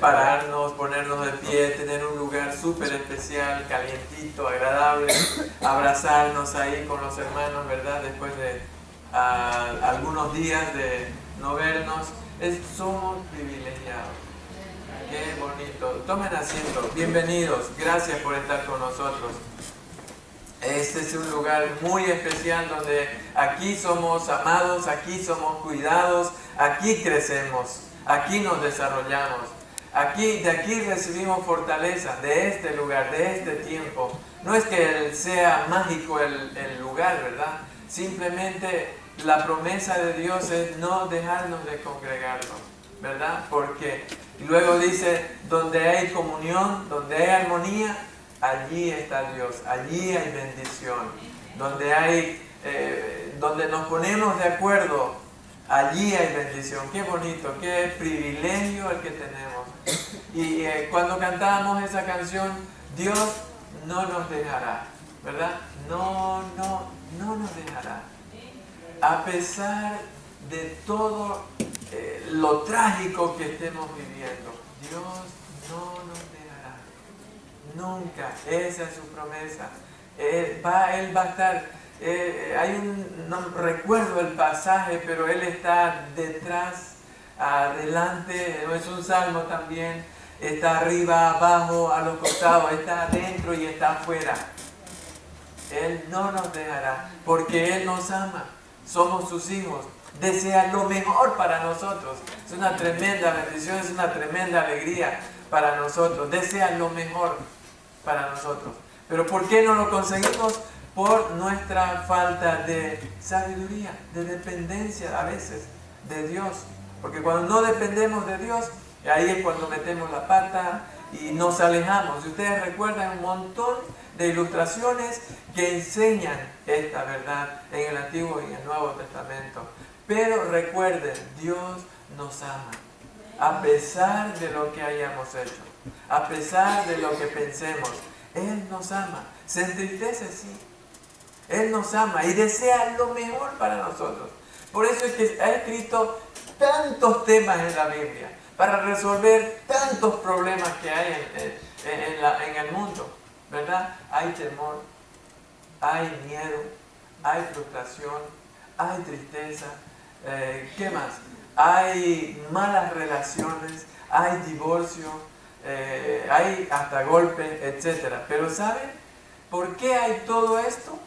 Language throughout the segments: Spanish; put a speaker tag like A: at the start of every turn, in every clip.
A: pararnos, ponernos de pie, tener un lugar súper especial, calientito, agradable, abrazarnos ahí con los hermanos, ¿verdad? Después de algunos días de no vernos, somos privilegiados. Qué bonito. Tomen asiento. Bienvenidos. Gracias por estar con nosotros. Este es un lugar muy especial donde aquí somos amados, aquí somos cuidados, aquí crecemos, aquí nos desarrollamos. De aquí recibimos fortaleza, de este lugar, de este tiempo. No es que sea mágico el lugar, ¿verdad? Simplemente la promesa de Dios es no dejarnos de congregarnos, ¿verdad? Porque luego dice, donde hay comunión, donde hay armonía, allí está Dios, allí hay bendición. Donde nos ponemos de acuerdo, allí hay bendición. Qué bonito, qué privilegio el que tenemos. Y cuando cantábamos esa canción, Dios no nos dejará, ¿verdad? No nos dejará. A pesar de todo lo trágico que estemos viviendo, Dios no nos dejará. Nunca. Esa es su promesa. Él va a estar. No recuerdo el pasaje, pero Él está detrás, adelante. Es un salmo también. Está arriba, abajo, a los costados. Está adentro y está afuera. Él no nos dejará porque Él nos ama. Somos sus hijos. Desea lo mejor para nosotros. Es una tremenda bendición, es una tremenda alegría para nosotros. Desea lo mejor para nosotros. Pero ¿por qué no lo conseguimos? Por nuestra falta de sabiduría, de dependencia a veces de Dios. Porque cuando no dependemos de Dios, ahí es cuando metemos la pata y nos alejamos. Y ustedes recuerdan un montón de ilustraciones que enseñan esta verdad en el Antiguo y en el Nuevo Testamento. Pero recuerden, Dios nos ama, a pesar de lo que hayamos hecho, a pesar de lo que pensemos. Él nos ama, se entristece, sí. Él nos ama y desea lo mejor para nosotros. Por eso es que ha escrito tantos temas en la Biblia, para resolver tantos problemas que hay en el mundo, ¿verdad? Hay temor, hay miedo, hay frustración, hay tristeza. ¿Qué más? Hay malas relaciones, hay divorcio, hay hasta golpes, etc. Pero ¿saben por qué hay todo esto?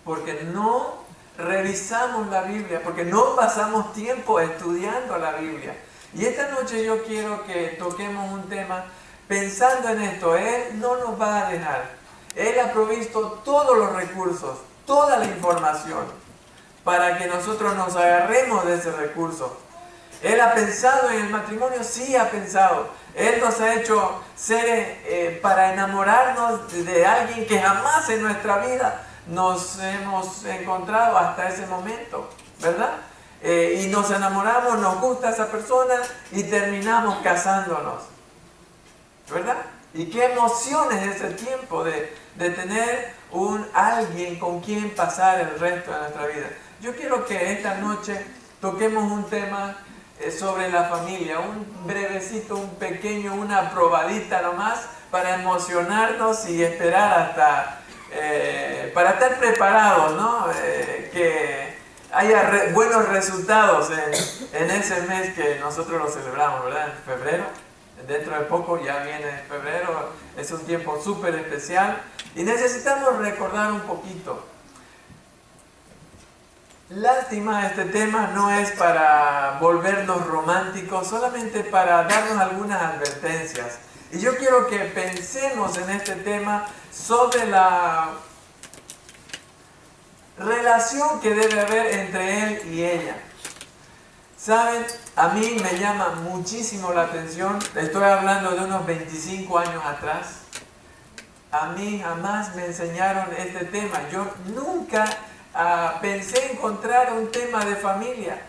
A: Porque no revisamos la Biblia, porque no pasamos tiempo estudiando la Biblia. Y esta noche yo quiero que toquemos un tema pensando en esto. Él no nos va a dejar. Él ha provisto todos los recursos, toda la información, para que nosotros nos agarremos de ese recurso. Él ha pensado en el matrimonio, sí ha pensado. Él nos ha hecho seres para enamorarnos de alguien que jamás en nuestra vida nos hemos encontrado hasta ese momento, ¿verdad? Y nos enamoramos, nos gusta esa persona y terminamos casándonos, ¿verdad? Y qué emoción es ese tiempo de tener alguien con quien pasar el resto de nuestra vida. Yo quiero que esta noche toquemos un tema sobre la familia, un brevecito, un pequeño, una probadita nomás para emocionarnos y esperar hasta, para estar preparados, ¿no? Que haya buenos resultados en ese mes que nosotros lo celebramos, ¿verdad? En febrero. Dentro de poco ya viene febrero, es un tiempo súper especial y necesitamos recordar un poquito. Lástima, este tema no es para volvernos románticos, solamente para darnos algunas advertencias. Y yo quiero que pensemos en este tema sobre la relación que debe haber entre él y ella. ¿Saben? A mí me llama muchísimo la atención, estoy hablando de unos 25 años atrás. A mí jamás me enseñaron este tema. Yo nunca pensé encontrar un tema de familia,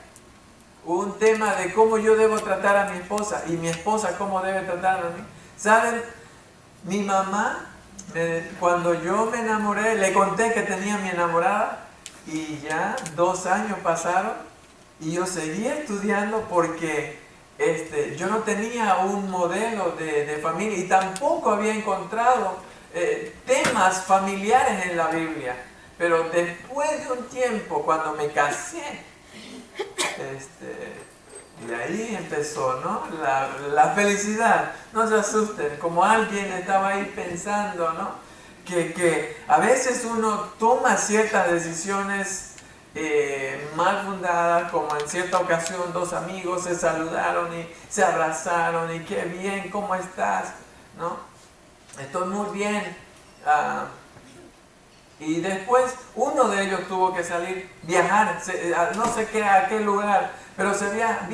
A: un tema de cómo yo debo tratar a mi esposa y mi esposa cómo debe tratar a mí. ¿Saben? Mi mamá, cuando yo me enamoré, le conté que tenía mi enamorada y ya 2 años pasaron Y yo seguía estudiando porque yo no tenía un modelo de familia y tampoco había encontrado temas familiares en la Biblia. Pero después de un tiempo, cuando me casé, y ahí empezó, ¿no? La felicidad. No se asusten, como alguien estaba ahí pensando, ¿no? Que a veces uno toma ciertas decisiones mal fundadas, como en cierta ocasión dos amigos se saludaron y se abrazaron y qué bien, ¿cómo estás? ¿No? Estoy muy bien. Y después uno de ellos tuvo que salir, viajar, no sé qué, a qué lugar, pero se viaja.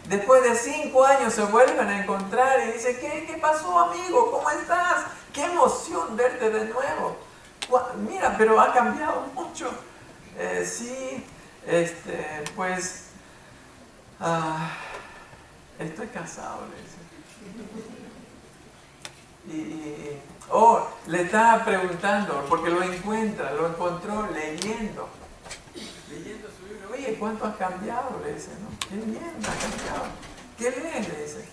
A: Después de 5 años se vuelven a encontrar y dice, ¿qué pasó, amigo? ¿Cómo estás? Qué emoción verte de nuevo. Mira, pero ha cambiado mucho. Sí, pues, estoy casado, le dice. Le estaba preguntando, porque lo encontró leyendo su Biblia. Oye, ¿cuánto has cambiado? Le dice, ¿no? Qué bien, has cambiado. ¿Qué lees? Le dice.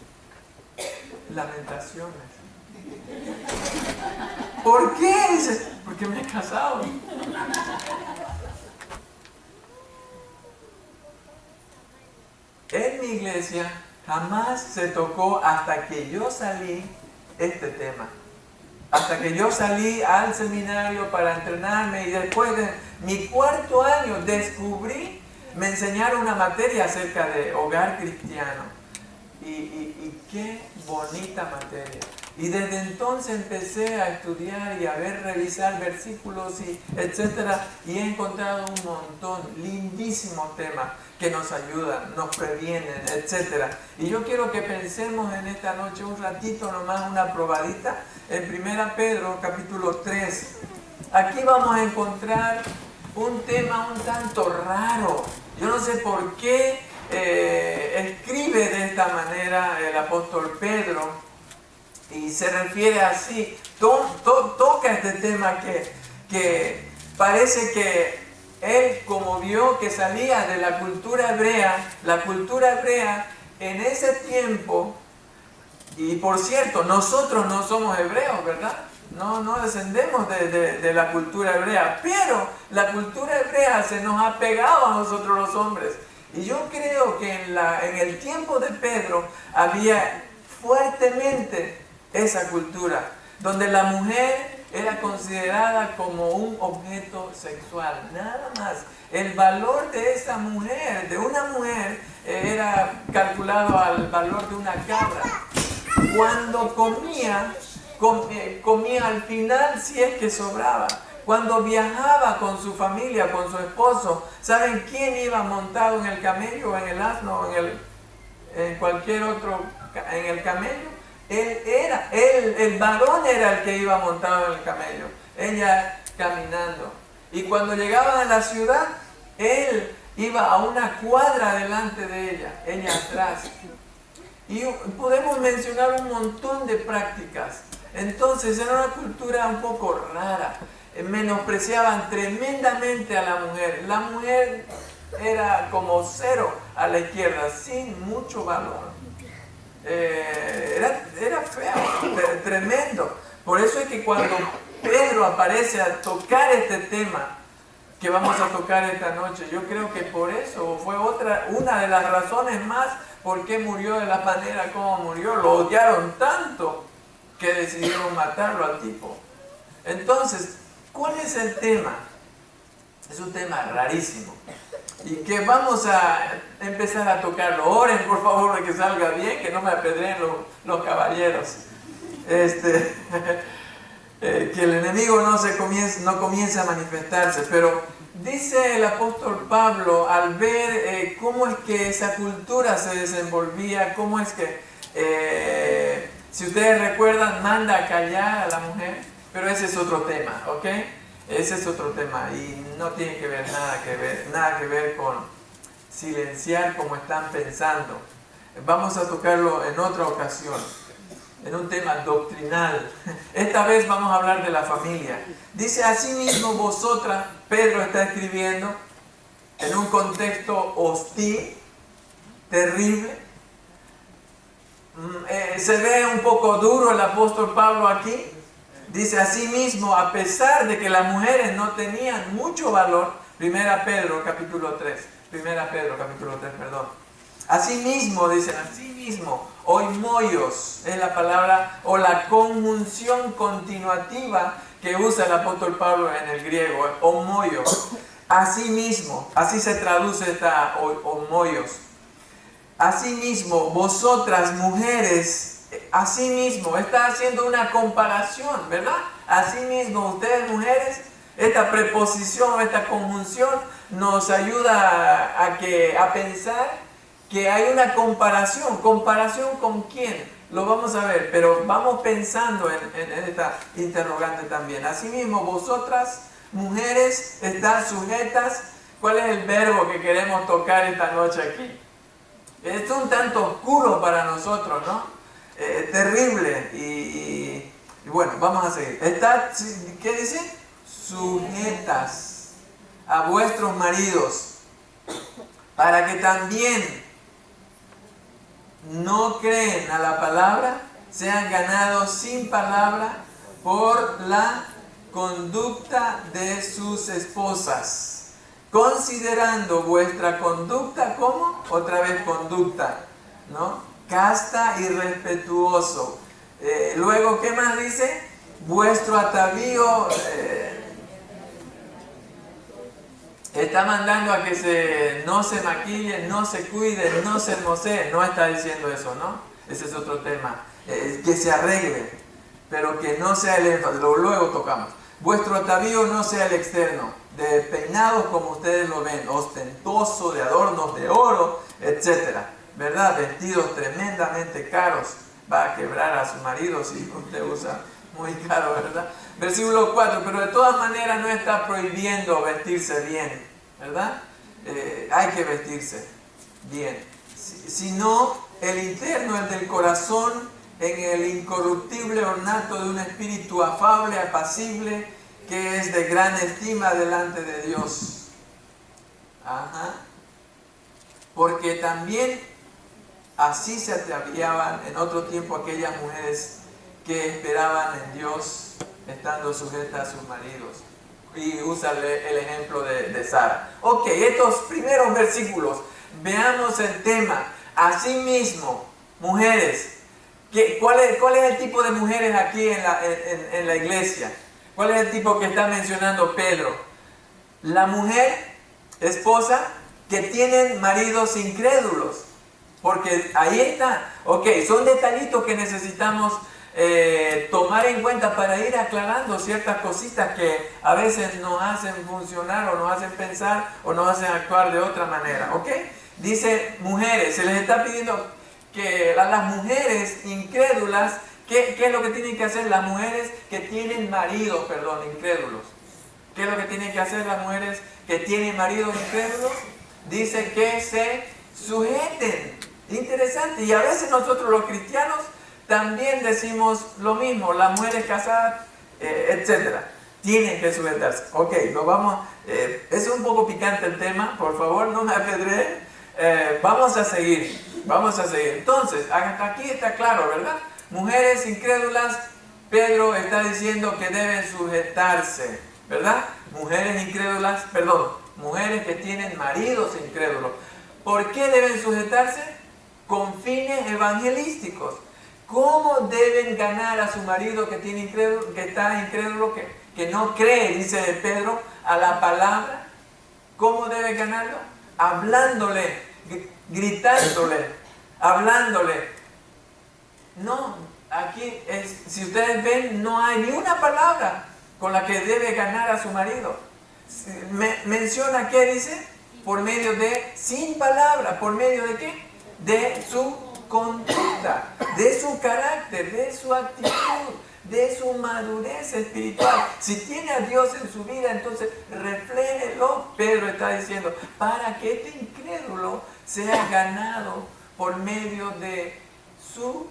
A: Lamentaciones. ¿Por qué? Dice, porque me he casado. En mi iglesia jamás se tocó hasta que yo salí este tema. Hasta que yo salí al seminario para entrenarme y después de mi 4.º año me enseñaron una materia acerca de hogar cristiano. Y qué bonita materia. Y desde entonces empecé a estudiar y a revisar versículos y etcétera, y he encontrado un montón, lindísimos temas que nos ayudan, nos previenen, etcétera. Y yo quiero que pensemos en esta noche un ratito nomás, una probadita, en 1 Pedro capítulo 3. Aquí vamos a encontrar un tema un tanto raro. Yo no sé por qué escribe de esta manera el apóstol Pedro y se refiere así, toca este tema que parece que él, como vio que salía de la cultura hebrea en ese tiempo, y por cierto, nosotros no somos hebreos, ¿verdad? No descendemos de la cultura hebrea, pero la cultura hebrea se nos ha pegado a nosotros los hombres. Y yo creo que en el tiempo de Pedro había fuertemente esa cultura, donde la mujer era considerada como un objeto sexual, nada más. El valor de esa mujer, de una mujer, era calculado al valor de una cabra. Cuando comía al final si es que sobraba. Cuando viajaba con su familia, con su esposo, ¿saben quién iba montado en el camello, o en el asno, o en cualquier otro, en el camello? El varón era el que iba montado en el camello, ella caminando. Y cuando llegaban a la ciudad, él iba a una cuadra delante de ella atrás. Y podemos mencionar un montón de prácticas. Entonces era una cultura un poco rara. Menospreciaban tremendamente a la mujer. La mujer era como cero a la izquierda, sin mucho valor. Era feo, tremendo. Por eso es que cuando Pedro aparece a tocar este tema que vamos a tocar esta noche, yo creo que por eso fue una de las razones más por qué murió de la manera como murió. Lo odiaron tanto que decidieron matarlo al tipo. Entonces, ¿cuál es el tema? Es un tema rarísimo y que vamos a empezar a tocarlo. Oren por favor de que salga bien, que no me apedreen los caballeros. Que el enemigo no comience a manifestarse. Pero dice el apóstol Pablo, al ver cómo es que esa cultura se desenvolvía, cómo es que, si ustedes recuerdan, manda a callar a la mujer, pero ese es otro tema, ¿ok? Ese es otro tema y no tiene que ver nada que ver con silenciar como están pensando. Vamos a tocarlo en otra ocasión, en un tema doctrinal. Esta vez vamos a hablar de la familia. Dice, asimismo vosotras, Pedro está escribiendo, en un contexto hostil, terrible. Se ve un poco duro el apóstol Pablo aquí. Dice, asimismo, a pesar de que las mujeres no tenían mucho valor, Primera Pedro capítulo 3, perdón. Asimismo, dicen, asimismo, oimoios es la palabra o la conjunción continuativa que usa el apóstol Pablo en el griego, omoios. Asimismo, así se traduce esta omoios. Asimismo, vosotras mujeres, asimismo, está haciendo una comparación, ¿verdad? Asimismo, ustedes mujeres, esta preposición, esta conjunción nos ayuda a pensar que hay una comparación. ¿Comparación con quién? Lo vamos a ver, pero vamos pensando en esta interrogante también. Asimismo, vosotras mujeres, están sujetas. ¿Cuál es el verbo que queremos tocar esta noche aquí? Es un tanto oscuro para nosotros, ¿no? Terrible. Y bueno, vamos a seguir. ¿Qué dice? Sujetas a vuestros maridos, para que también no creen a la palabra, sean ganados sin palabra por la conducta de sus esposas, considerando vuestra conducta como, otra vez conducta, ¿no? Casta y respetuoso. Luego, ¿qué más dice? Vuestro atavío, está mandando a que no se maquillen, no se cuiden, no se hermoseen. No está diciendo eso, ¿no? Ese es otro tema. Que se arregle, pero que no sea el énfasis. Luego tocamos. Vuestro atavío no sea el externo, de peinados como ustedes lo ven, ostentoso, de adornos de oro, etc. ¿Verdad? Vestidos tremendamente caros. Va a quebrar a su marido si usted usa muy caro, ¿verdad? Versículo 4, pero de todas maneras no está prohibiendo vestirse bien, ¿verdad? Hay que vestirse bien, sino el interno, el del corazón, en el incorruptible ornato de un espíritu afable, apacible, que es de gran estima delante de Dios. Ajá. Porque también así se ataviaban en otro tiempo aquellas mujeres que esperaban en Dios, estando sujetas a sus maridos. Y usa el ejemplo de Sara. Ok, estos primeros versículos, veamos el tema. Asimismo, mujeres, ¿cuál es el tipo de mujeres aquí en la iglesia? ¿Cuál es el tipo que está mencionando Pedro? La mujer, esposa, que tienen maridos incrédulos. Porque ahí está. Ok, son detallitos que necesitamos tomar en cuenta para ir aclarando ciertas cositas que a veces nos hacen funcionar o nos hacen pensar o nos hacen actuar de otra manera. ¿Ok? Dice mujeres, se les está pidiendo que a las mujeres incrédulas, ¿qué es lo que tienen que hacer las mujeres que tienen maridos, incrédulos? ¿Qué es lo que tienen que hacer las mujeres que tienen maridos incrédulos? Dice que se sujeten. Interesante. Y a veces nosotros los cristianos también decimos lo mismo, las mujeres casadas, etc. Tienen que sujetarse. Ok, es un poco picante el tema, por favor, no me apedreen. Vamos a seguir. Entonces, hasta aquí está claro, ¿verdad? Mujeres incrédulas, Pedro está diciendo que deben sujetarse, ¿verdad? Mujeres que tienen maridos incrédulos. ¿Por qué deben sujetarse? Con fines evangelísticos. ¿Cómo deben ganar a su marido que está incrédulo, que no cree, dice Pedro, a la palabra? ¿Cómo debe ganarlo? Hablándole, gritándole, hablándole. No, aquí, si ustedes ven, no hay ni una palabra con la que debe ganar a su marido. Menciona, ¿qué dice? Por medio de, sin palabra, ¿por medio de qué? De su conducta, de su carácter, de su actitud, de su madurez espiritual. Si tiene a Dios en su vida, entonces refléjelo. Pedro está diciendo, para que este incrédulo sea ganado por medio de su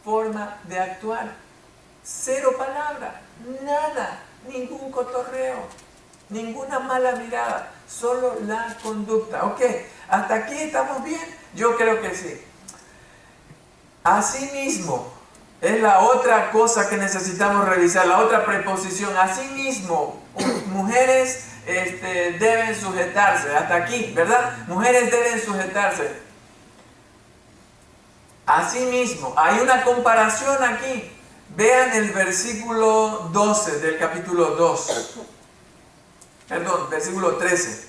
A: forma de actuar. Cero palabra, nada, ningún cotorreo. Ninguna mala mirada, solo la conducta. Ok, ¿hasta aquí estamos bien? Yo creo que sí. Asimismo, es la otra cosa que necesitamos revisar, la otra preposición. Asimismo, mujeres deben sujetarse. Hasta aquí, ¿verdad? Mujeres deben sujetarse. Asimismo, hay una comparación aquí. Vean el versículo 12 del capítulo 2. Perdón, versículo 13.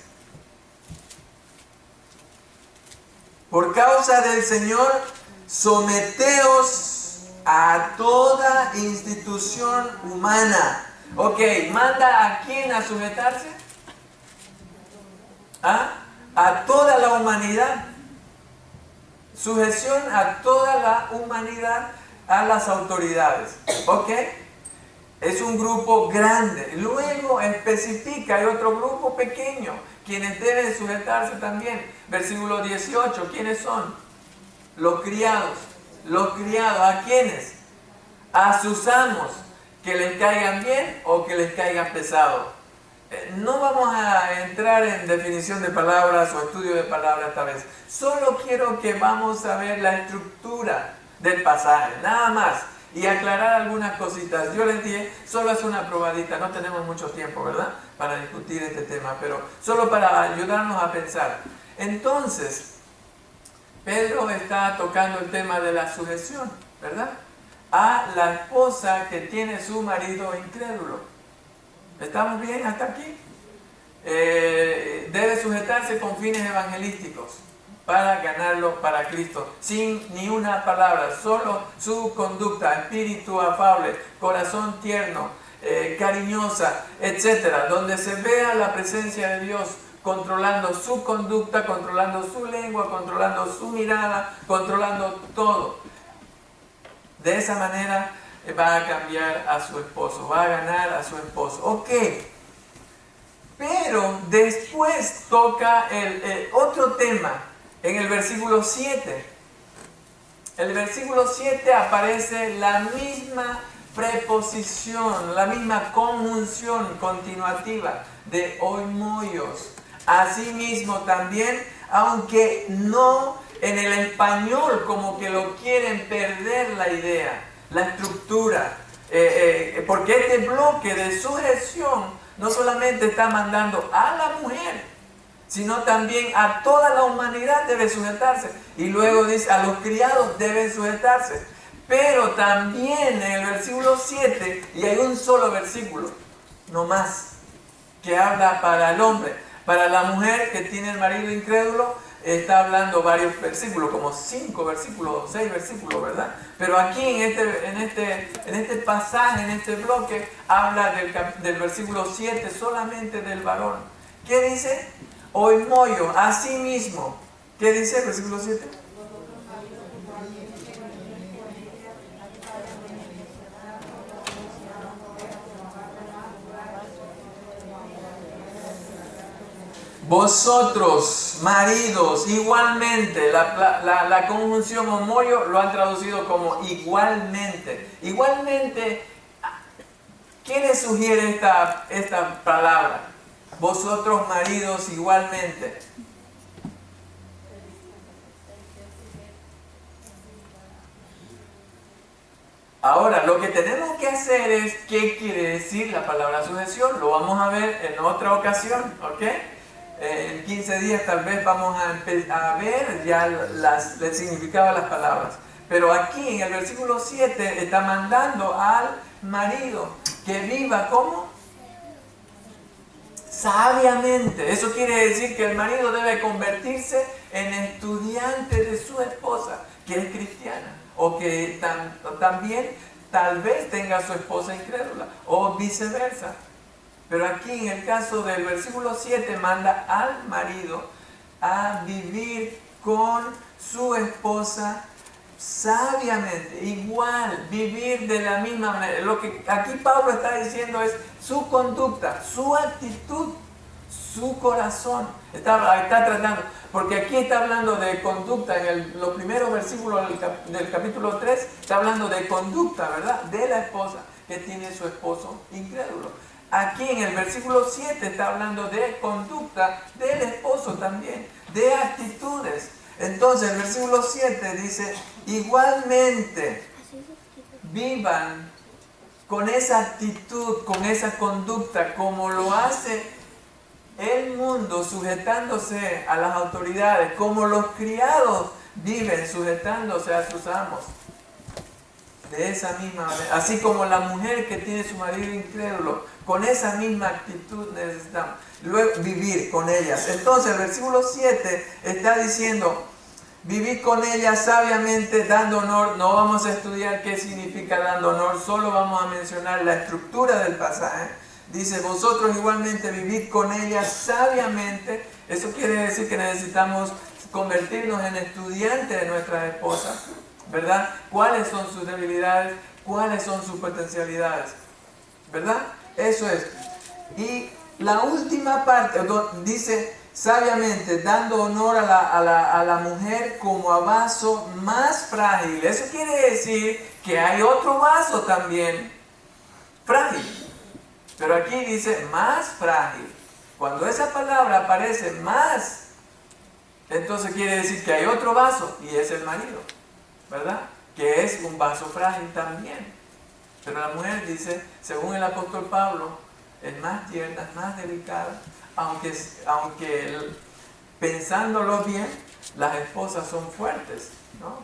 A: Por causa del Señor, someteos a toda institución humana. Ok, ¿manda a quién a sujetarse? ¿Ah? A toda la humanidad. Sujeción a toda la humanidad, a las autoridades. ¿Ok? Es un grupo grande. Luego especifica, hay otro grupo pequeño, quienes deben sujetarse también. Versículo 18, ¿quiénes son? Los criados. Los criados, ¿a quiénes? A sus amos, que les caigan bien o que les caigan pesado. No vamos a entrar en definición de palabras o estudio de palabras esta vez. Solo quiero que vamos a ver la estructura del pasaje, nada más. Y aclarar algunas cositas. Yo les dije, solo es una probadita, no tenemos mucho tiempo, ¿verdad? Para discutir este tema, pero solo para ayudarnos a pensar. Entonces, Pedro está tocando el tema de la sujeción, ¿verdad? A la esposa que tiene su marido incrédulo. ¿Estamos bien hasta aquí? Debe sujetarse con fines evangelísticos para ganarlo para Cristo, sin ni una palabra, solo su conducta, espíritu afable, corazón tierno, cariñosa, etcétera, donde se vea la presencia de Dios controlando su conducta, controlando su lengua, controlando su mirada, controlando todo. De esa manera va a cambiar a su esposo, va a ganar a su esposo. Ok, pero después toca el otro tema en el versículo 7. El versículo 7 aparece la misma preposición, la misma conjunción continuativa de oimoios. Asimismo también, aunque no en el español como que lo quieren perder la idea, la estructura, porque este bloque de sujeción no solamente está mandando a la mujer, sino también a toda la humanidad debe sujetarse. Y luego dice, a los criados deben sujetarse. Pero también en el versículo 7, y hay un solo versículo, no más, que habla para el hombre. Para la mujer que tiene el marido incrédulo, está hablando varios versículos, como 5 versículos, 6 versículos, ¿verdad? Pero aquí en este pasaje, en este bloque, habla del versículo 7 solamente del varón. ¿Qué dice? Oimoio, así mismo. ¿Qué dice el versículo 7? Vosotros, maridos, igualmente, la conjunción homoio lo han traducido como igualmente. Igualmente, ¿qué le sugiere esta palabra? Vosotros, maridos, igualmente. Ahora, lo que tenemos que hacer es, ¿qué quiere decir la palabra sujeción? Lo vamos a ver en otra ocasión, ¿ok? En 15 días tal vez vamos a ver ya el significado de las palabras. Pero aquí en el versículo 7 está mandando al marido que viva como sabiamente. Eso quiere decir que el marido debe convertirse en estudiante de su esposa, que es cristiana, o que también tal vez tenga a su esposa incrédula, o viceversa. Pero aquí en el caso del versículo 7 manda al marido a vivir con su esposa sabiamente, igual, vivir de la misma manera. Lo que aquí Pablo está diciendo es su conducta, su actitud, su corazón. Está tratando, porque aquí está hablando de conducta, en los primeros versículos del capítulo 3, está hablando de conducta, ¿verdad? De la esposa que tiene su esposo incrédulo. aquí en el versículo 7 está hablando de conducta del esposo también, de actitudes. Entonces el versículo 7 dice, igualmente vivan con esa actitud, con esa conducta, como lo hace el mundo sujetándose a las autoridades, como los criados viven sujetándose a sus amos. De esa misma manera, así como la mujer que tiene su marido incrédulo, con esa misma actitud necesitamos luego vivir con ellas. Entonces el versículo 7 está diciendo, vivir con ellas sabiamente, dando honor. No vamos a estudiar qué significa dando honor, solo vamos a mencionar la estructura del pasaje. Dice, vosotros igualmente vivid con ellas sabiamente. Eso quiere decir que necesitamos convertirnos en estudiantes de nuestras esposas, ¿verdad? ¿Cuáles son sus debilidades? ¿Cuáles son sus potencialidades? ¿Verdad? Eso es. Y la última parte dice, sabiamente, dando honor a la mujer como a vaso más frágil. Eso quiere decir que hay otro vaso también frágil. Pero aquí dice más frágil. Cuando esa palabra aparece más, entonces quiere decir que hay otro vaso y es el marido, ¿verdad? Que es un vaso frágil también. Pero la mujer dice, según el apóstol Pablo, es más tierna, es más delicada, aunque pensándolo bien, las esposas son fuertes, ¿no?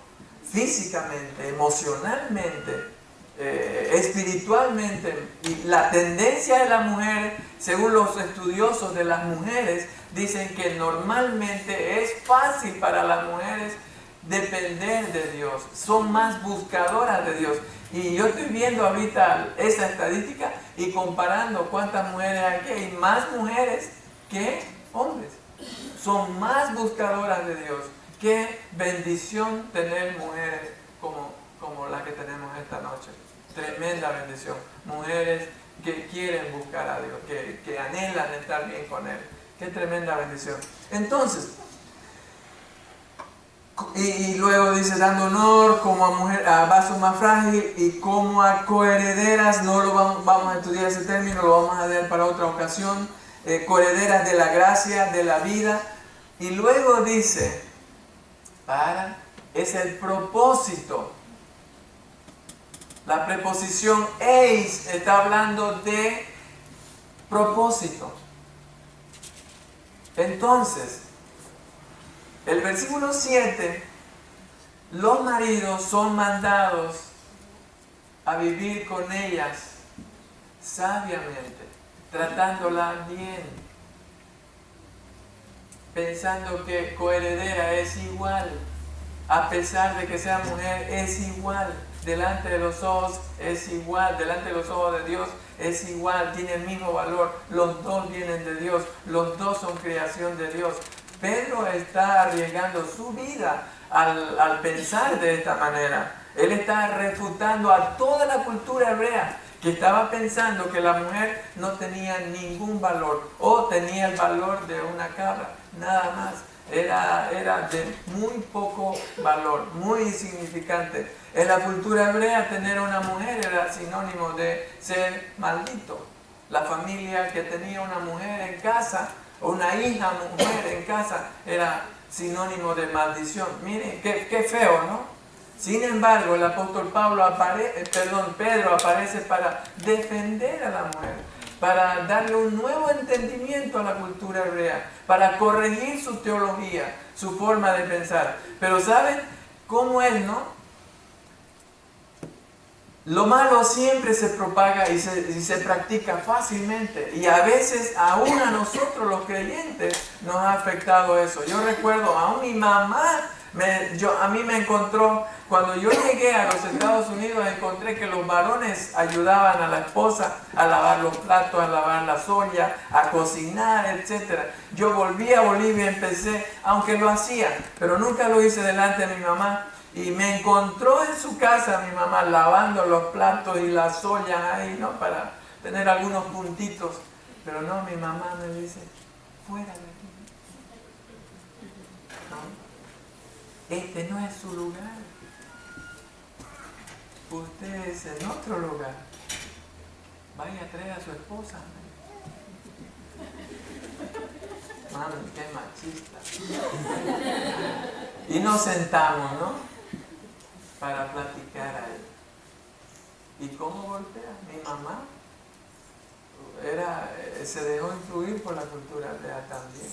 A: Físicamente, emocionalmente, espiritualmente. Y la tendencia de la mujer, según los estudiosos de las mujeres, dicen que normalmente es fácil para las mujeres depender de Dios, son más buscadoras de Dios. Y yo estoy viendo ahorita esa estadística y comparando cuántas mujeres hay aquí, hay más mujeres que hombres, son más buscadoras de Dios. Qué bendición tener mujeres como la que tenemos esta noche. Tremenda bendición. Mujeres que quieren buscar a Dios, que anhelan estar bien con Él. Qué tremenda bendición. Entonces, y luego dice, dando honor como a mujer, a vaso más frágil y como a coherederas. No lo vamos a estudiar ese término, lo vamos a ver para otra ocasión. Coherederas de la gracia, de la vida. Y luego dice, es el propósito. La preposición eis está hablando de propósito. Entonces, el versículo 7, los maridos son mandados a vivir con ellas sabiamente, tratándola bien, pensando que coheredera es igual, a pesar de que sea mujer, es igual. Delante de los ojos es igual, delante de los ojos de Dios es igual, tiene el mismo valor, los dos vienen de Dios, los dos son creación de Dios. Pedro está arriesgando su vida al pensar de esta manera. Él está refutando a toda la cultura hebrea que estaba pensando que la mujer no tenía ningún valor o tenía el valor de una cabra, nada más. Era de muy poco valor, muy insignificante. En la cultura hebrea tener una mujer era sinónimo de ser maldito. La familia que tenía una mujer en casa, o una hija mujer en casa, era sinónimo de maldición. Miren, qué feo, ¿no? Sin embargo, el apóstol Pedro aparece para defender a la mujer, para darle un nuevo entendimiento a la cultura hebrea, para corregir su teología, su forma de pensar. Pero ¿saben cómo es, no? Lo malo siempre se propaga y se practica fácilmente. Y a veces, aún a nosotros los creyentes, nos ha afectado eso. Yo recuerdo, aún mi mamá, a mí me encontró, cuando yo llegué a los Estados Unidos, encontré que los varones ayudaban a la esposa a lavar los platos, a lavar la olla, a cocinar, etc. Yo volví a Bolivia y empecé, aunque lo hacía, pero nunca lo hice delante de mi mamá. Y me encontró en su casa mi mamá lavando los platos y las ollas ahí, ¿no? Para tener algunos puntitos. Pero no, mi mamá me dice, fuera de aquí. No, este no es su lugar. Usted es en otro lugar. vaya, trae a su esposa. Mami, qué machista. Y nos sentamos, ¿no? Para platicar ahí. ¿Y cómo golpea? Mi mamá se dejó influir por la cultura aldea también.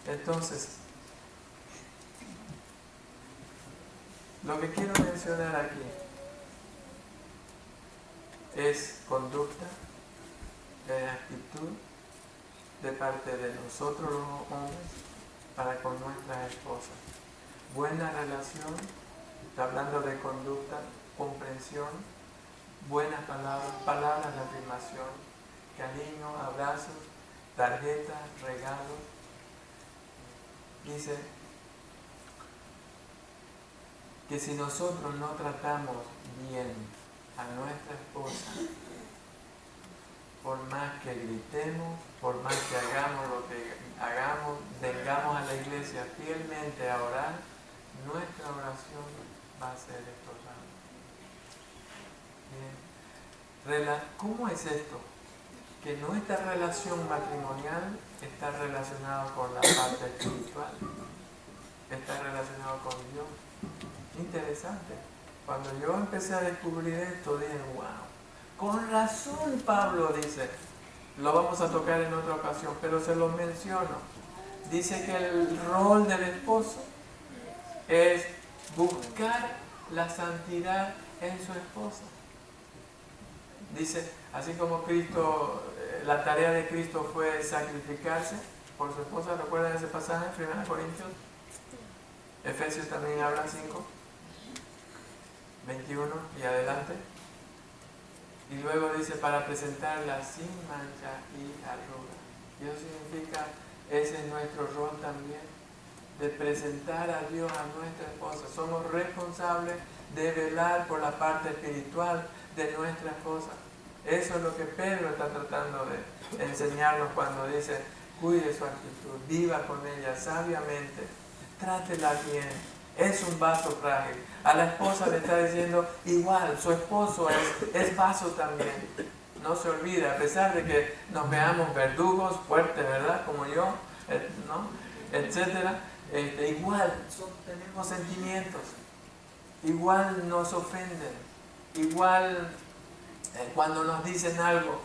A: Entonces, lo que quiero mencionar aquí es conducta, actitud de parte de nosotros los hombres para con nuestras esposas. Buena relación, está hablando de conducta, comprensión, buenas palabras, palabras de afirmación, cariño, abrazos, tarjetas, regalos. Dice que si nosotros no tratamos bien a nuestra esposa, por más que gritemos, por más que hagamos lo que hagamos, vengamos a la iglesia fielmente a orar, nuestra oración va a ser estorbada. Bien. ¿Cómo es esto? Que nuestra relación matrimonial está relacionada con la parte espiritual, está relacionado con Dios. Interesante. Cuando yo empecé a descubrir esto, dije, wow. Con razón Pablo dice, lo vamos a tocar en otra ocasión, pero se lo menciono. Dice que el rol del esposo es buscar la santidad en su esposa. Dice, así como Cristo, la tarea de Cristo fue sacrificarse por su esposa. ¿Recuerdan ese pasaje en 1 Corintios? Efesios también habla 5, 21 y adelante. Y luego dice, para presentarla sin mancha y arruga. Y eso significa, ese es nuestro rol también, de presentar a Dios a nuestra esposa. Somos responsables de velar por la parte espiritual de nuestra esposa. Eso es lo que Pedro está tratando de enseñarnos cuando dice, cuide su actitud, viva con ella sabiamente, trátela bien. Es un vaso frágil. A la esposa le está diciendo igual, su esposo es vaso también. No se olvide, a pesar de que nos veamos verdugos, fuertes, ¿verdad? Como yo, ¿no? Etcétera. Igual tenemos sentimientos. Igual nos ofenden. Igual cuando nos dicen algo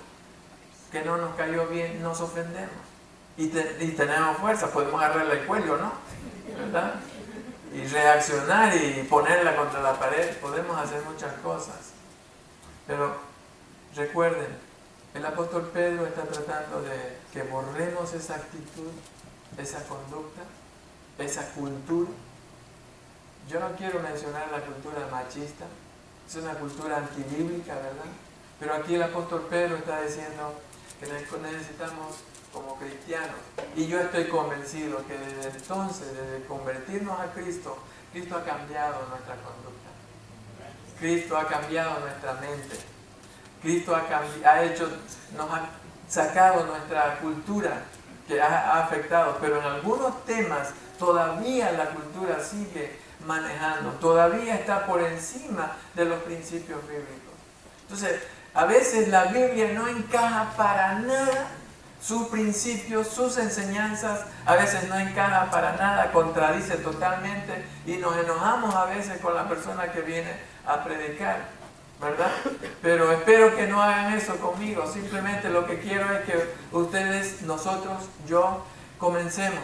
A: que no nos cayó bien, nos ofendemos. Y tenemos fuerza, podemos agarrarle el cuello, ¿no? ¿Verdad? Y reaccionar y ponerla contra la pared, podemos hacer muchas cosas. Pero recuerden, el apóstol Pedro está tratando de que borremos esa actitud, esa conducta, esa cultura. Yo no quiero mencionar la cultura machista, es una cultura antibíblica, ¿verdad? Pero aquí el apóstol Pedro está diciendo que necesitamos como cristianos, y yo estoy convencido que desde entonces, desde convertirnos a Cristo, Cristo ha cambiado nuestra conducta, Cristo ha cambiado nuestra mente, Cristo nos ha sacado nuestra cultura que ha afectado, pero en algunos temas todavía la cultura sigue manejando, todavía está por encima de los principios bíblicos. Entonces, a veces la Biblia no encaja para nada. Sus principios, sus enseñanzas, a veces no encaja para nada, contradice totalmente y nos enojamos a veces con la persona que viene a predicar, ¿verdad? Pero espero que no hagan eso conmigo. Simplemente lo que quiero es que ustedes, nosotros, yo, comencemos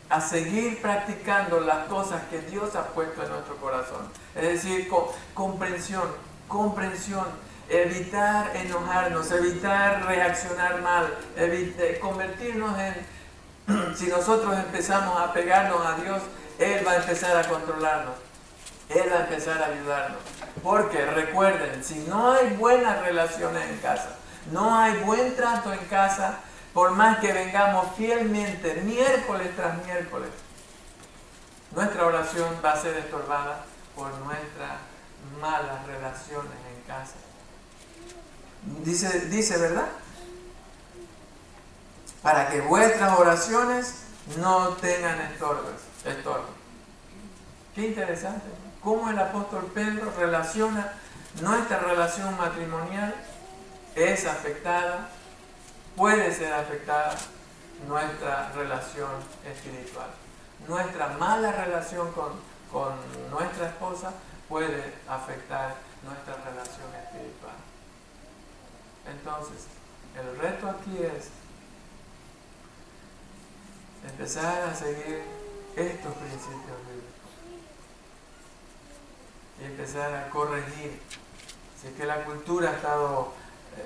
A: a seguir practicando las cosas que Dios ha puesto en nuestro corazón. Es decir, comprensión, evitar enojarnos, evitar reaccionar mal, convertirnos en, si nosotros empezamos a pegarnos a Dios, Él va a empezar a controlarnos, Él va a empezar a ayudarnos. Porque recuerden, si no hay buenas relaciones en casa, no hay buen trato en casa, por más que vengamos fielmente miércoles tras miércoles, nuestra oración va a ser estorbada por nuestras malas relaciones en casa. Dice, ¿verdad? Para que vuestras oraciones no tengan estorbo. Qué interesante, ¿no? Cómo el apóstol Pedro relaciona nuestra relación matrimonial es afectada, puede ser afectada nuestra relación espiritual. Nuestra mala relación con nuestra esposa puede afectar nuestra relación espiritual. Entonces, el reto aquí es empezar a seguir estos principios bíblicos y empezar a corregir. Si es que la cultura ha estado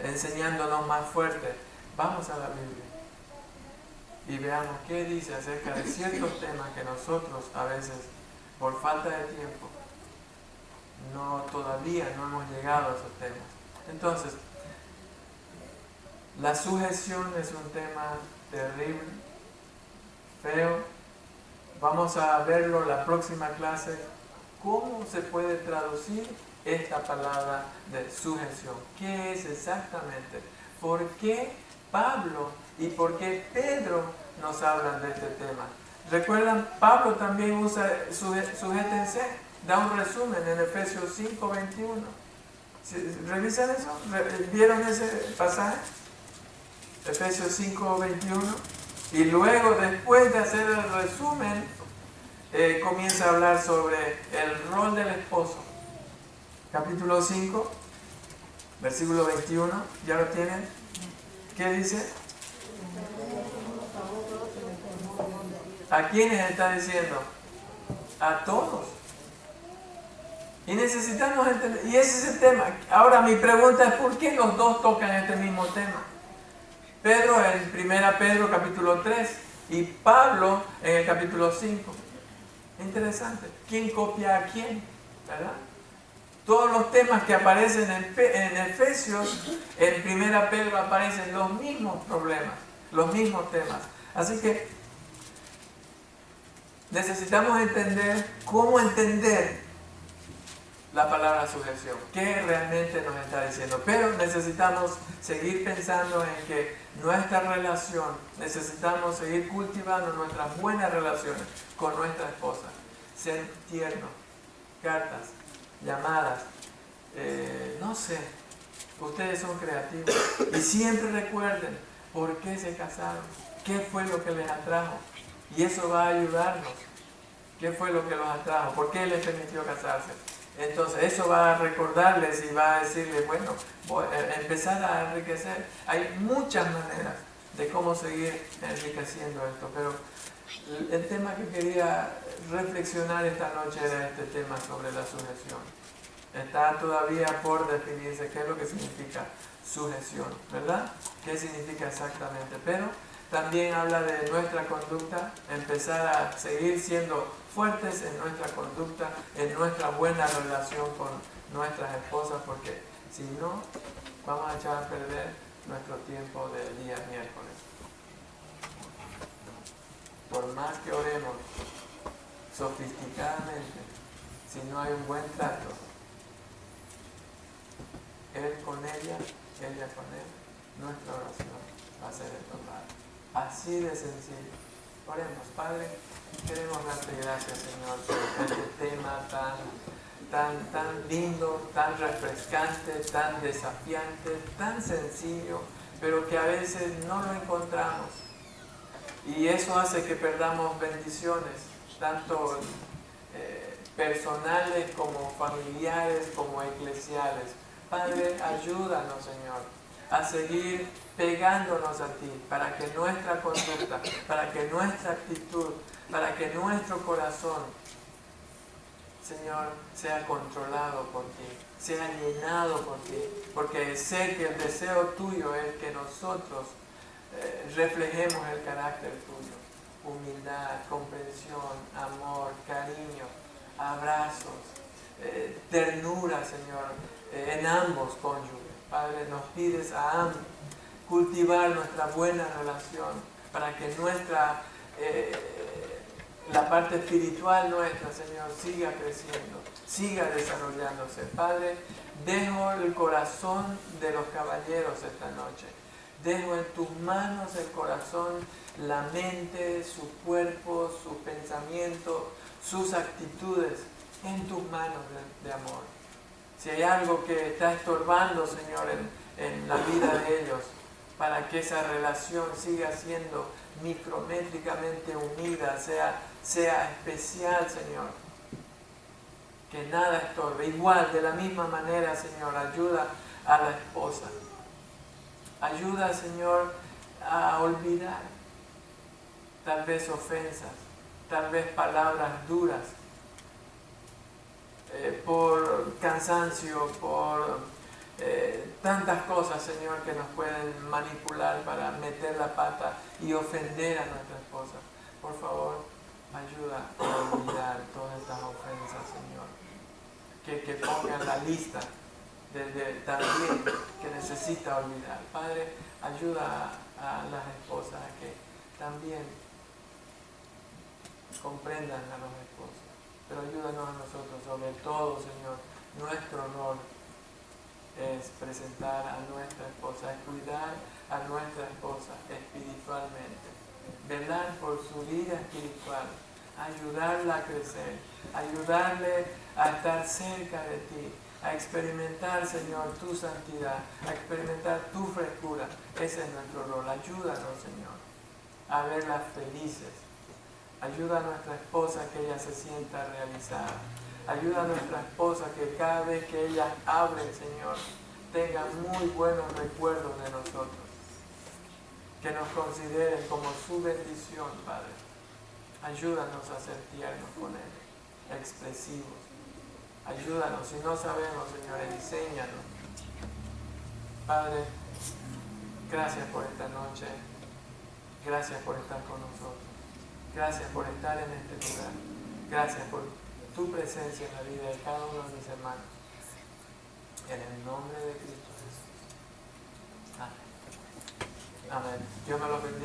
A: enseñándonos más fuerte, vamos a la Biblia y veamos qué dice acerca de ciertos temas que nosotros a veces, por falta de tiempo, todavía no hemos llegado a esos temas. Entonces, la sujeción es un tema terrible, feo. Vamos a verlo en la próxima clase. ¿Cómo se puede traducir esta palabra de sujeción? ¿Qué es exactamente? ¿Por qué Pablo y por qué Pedro nos hablan de este tema? ¿Recuerdan? Pablo también usa sujétense. Da un resumen en Efesios 5:21. ¿Revisan eso? ¿Vieron ese pasaje? Efesios 5:21. Y luego, después de hacer el resumen, comienza a hablar sobre el rol del esposo. Capítulo 5, versículo 21. ¿Ya lo tienen? ¿Qué dice? ¿A quiénes está diciendo? A todos. Y necesitamos entender, y ese es el tema. Ahora mi pregunta es, ¿por qué los dos tocan este mismo tema? Pedro en 1 Pedro capítulo 3 y Pablo en el capítulo 5. Interesante. ¿Quién copia a quién? ¿Verdad? Todos los temas que aparecen en Efesios, en 1 Pedro aparecen los mismos problemas, los mismos temas. Así que necesitamos entender cómo entender la palabra sujeción, qué realmente nos está diciendo. Pero necesitamos seguir pensando en que nuestra relación, necesitamos seguir cultivando nuestras buenas relaciones con nuestra esposa. Ser tiernos, cartas, llamadas, no sé, ustedes son creativos. Y siempre recuerden por qué se casaron, qué fue lo que les atrajo. Y eso va a ayudarnos. ¿Qué fue lo que los atrajo? ¿Por qué les permitió casarse? Entonces eso va a recordarles y va a decirles, bueno, empezar a enriquecer. Hay muchas maneras de cómo seguir enriqueciendo esto, pero el tema que quería reflexionar esta noche era este tema sobre la sujeción. Está todavía por definirse qué es lo que significa sujeción, ¿verdad? ¿Qué significa exactamente? Pero también habla de nuestra conducta, empezar a seguir siendo fuertes en nuestra conducta, en nuestra buena relación con nuestras esposas, porque si no, vamos a echar a perder nuestro tiempo del día miércoles. Por más que oremos sofisticadamente, si no hay un buen trato, él con ella con él, nuestra oración va a ser estornada. Así de sencillo. Oremos, Padre, queremos darte gracias, Señor, por este tema tan lindo, tan refrescante, tan desafiante, tan sencillo, pero que a veces no lo encontramos. Y eso hace que perdamos bendiciones, tanto personales como familiares, como eclesiales. Padre, ayúdanos, Señor, a seguir pegándonos a ti, para que nuestra conducta, para que nuestra actitud, para que nuestro corazón, Señor, sea controlado por ti, sea llenado por ti, porque sé que el deseo tuyo es que nosotros reflejemos el carácter tuyo, humildad, comprensión, amor, cariño, abrazos, ternura, Señor, en ambos cónyuges. Padre, nos pides a ambos cultivar nuestra buena relación para que la parte espiritual nuestra, Señor, siga creciendo, siga desarrollándose. Padre, dejo el corazón de los caballeros esta noche. Dejo en tus manos el corazón, la mente, su cuerpo, sus pensamientos, sus actitudes, en tus manos de amor. Si hay algo que está estorbando, Señor, en la vida de ellos, para que esa relación siga siendo micrométricamente unida, sea especial, Señor. Que nada estorbe. Igual, de la misma manera, Señor, ayuda a la esposa. Ayuda, Señor, a olvidar tal vez ofensas, tal vez palabras duras, por cansancio, por tantas cosas, Señor, que nos pueden manipular para meter la pata y ofender a nuestra esposa. Por favor, ayuda a olvidar todas estas ofensas, Señor. Que pongan la lista también que necesita olvidar. Padre, ayuda a las esposas a que también comprendan a los esposos. Pero ayúdanos a nosotros, sobre todo, Señor. Nuestro honor es presentar a nuestra esposa, es cuidar a nuestra esposa espiritualmente, velar por su vida espiritual, ayudarla a crecer, ayudarle a estar cerca de ti, a experimentar, Señor, tu santidad, a experimentar tu frescura. Ese es nuestro rol. Ayúdanos, Señor, a verlas felices. Ayuda a nuestra esposa que ella se sienta realizada. Ayuda a nuestra esposa que cada vez que ella hable, Señor, tenga muy buenos recuerdos de nosotros. Que nos consideren como su bendición, Padre. Ayúdanos a ser tiernos con Él, expresivos. Ayúdanos, si no sabemos, Señor, enséñanos. Padre, gracias por esta noche. Gracias por estar con nosotros. Gracias por estar en este lugar. Gracias por tu presencia en la vida de cada uno de mis hermanos. En el nombre de Cristo Jesús. Amén. Amén. Dios me los bendiga.